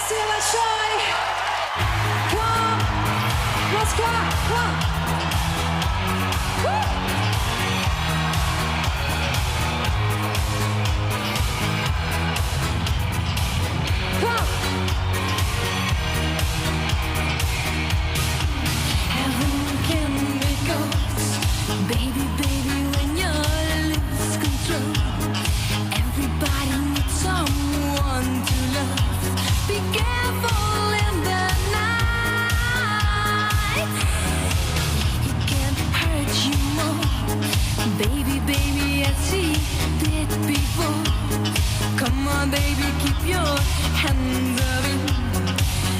Спасибо большое! К вам! Москва! К вам! К вам! Heaven can make us, baby, baby, when you lose control. Everybody needs someone to love. Be careful in the night. He can hurt you more, baby, baby, as he did before. Come on, baby, keep your hands up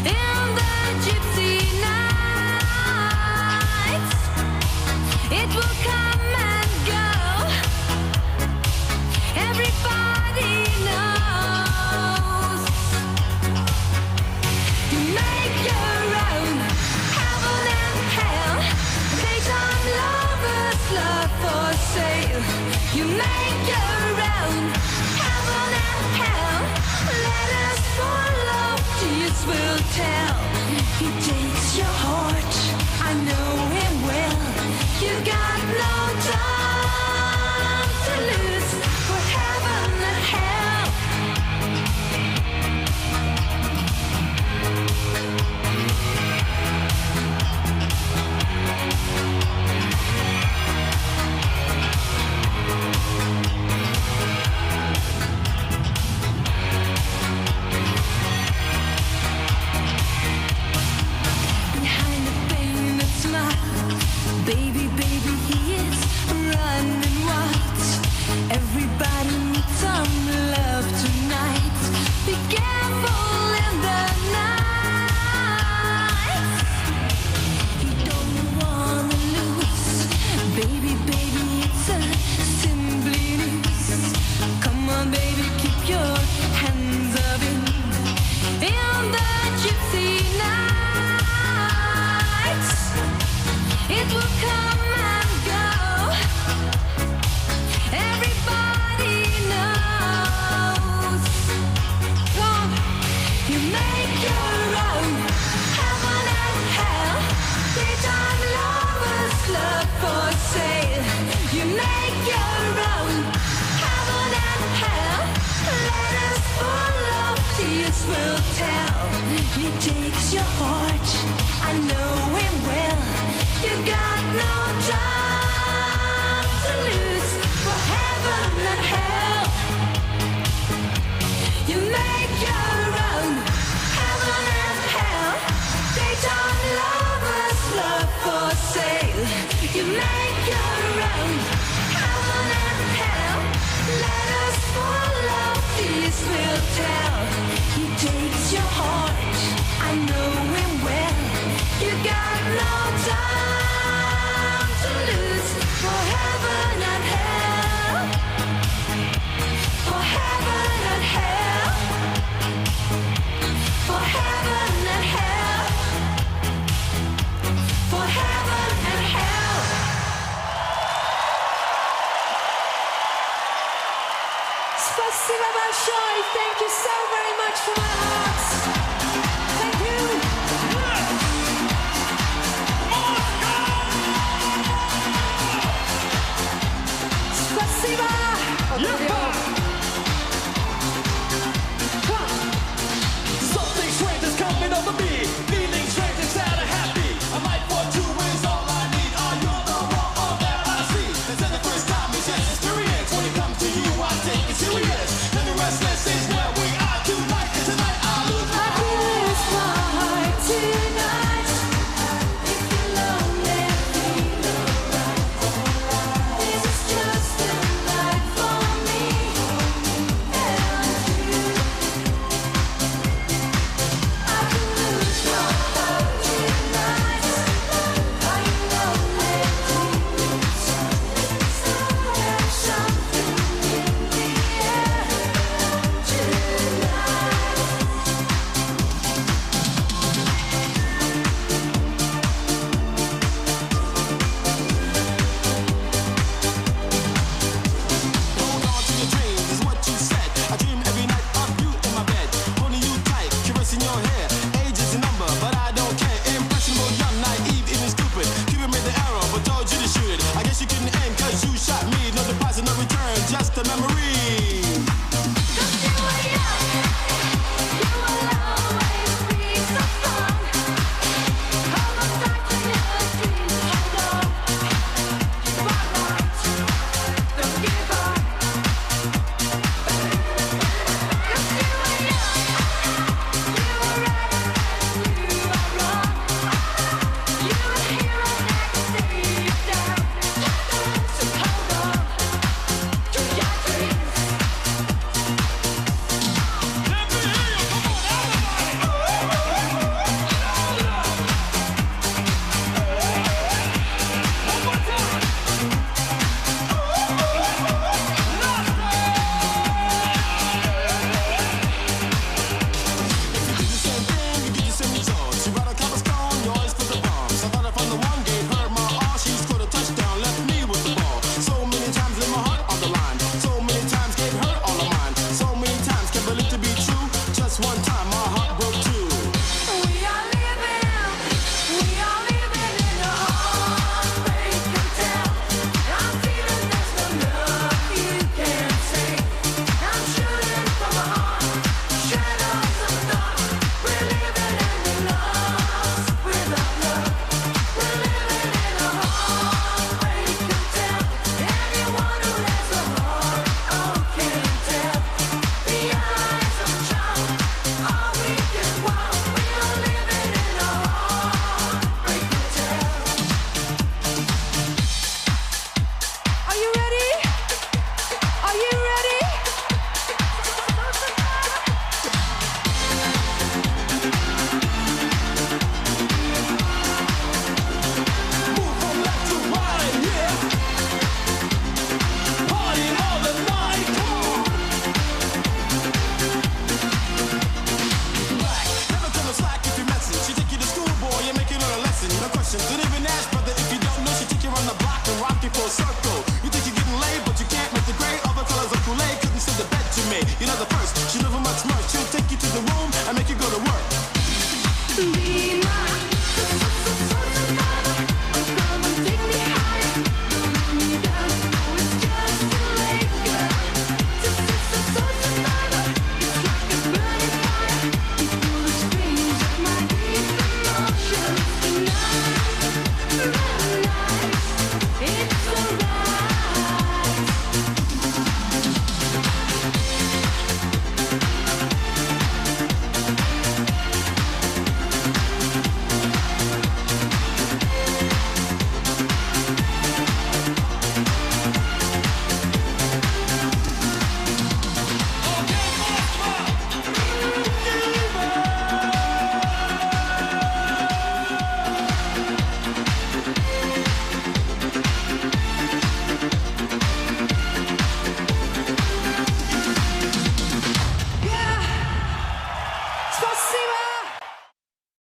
in the gypsy night. It will come and go. Everybody knows. You make your own heaven and hell. Daytime lovers, love for sale. You make your own heaven and hell. Let us follow, tears will tell. He takes your heart, I know him well. You got no time to lose for heaven and hell. Behind the painted smile, baby, baby, he is running wild. Everybody needs some love tonight. Be careful in the night. You don't wanna lose, baby, baby, it's a simply news. Come on, baby, keep your hands up in the gypsy night. It will come and go. Everybody knows. Come, you make your own heaven and hell. Daytime lovers, love for sale. You make your own heaven and hell. Let us follow, tears will tell. He takes your heart, I know him well. You got no time to lose for heaven and hell. You make your own heaven and hell. Daytime lovers, love for sale. You make your own heaven and hell. Let us follow, peace will tell. He takes your heart, I know him well. You got no time to lose for heaven and hell. For heaven and hell. For heaven and hell. For heaven and hell. Спасибо большое! Thank you so very much for my heart! Thank you! Спасибо! Something strange is coming on the beat.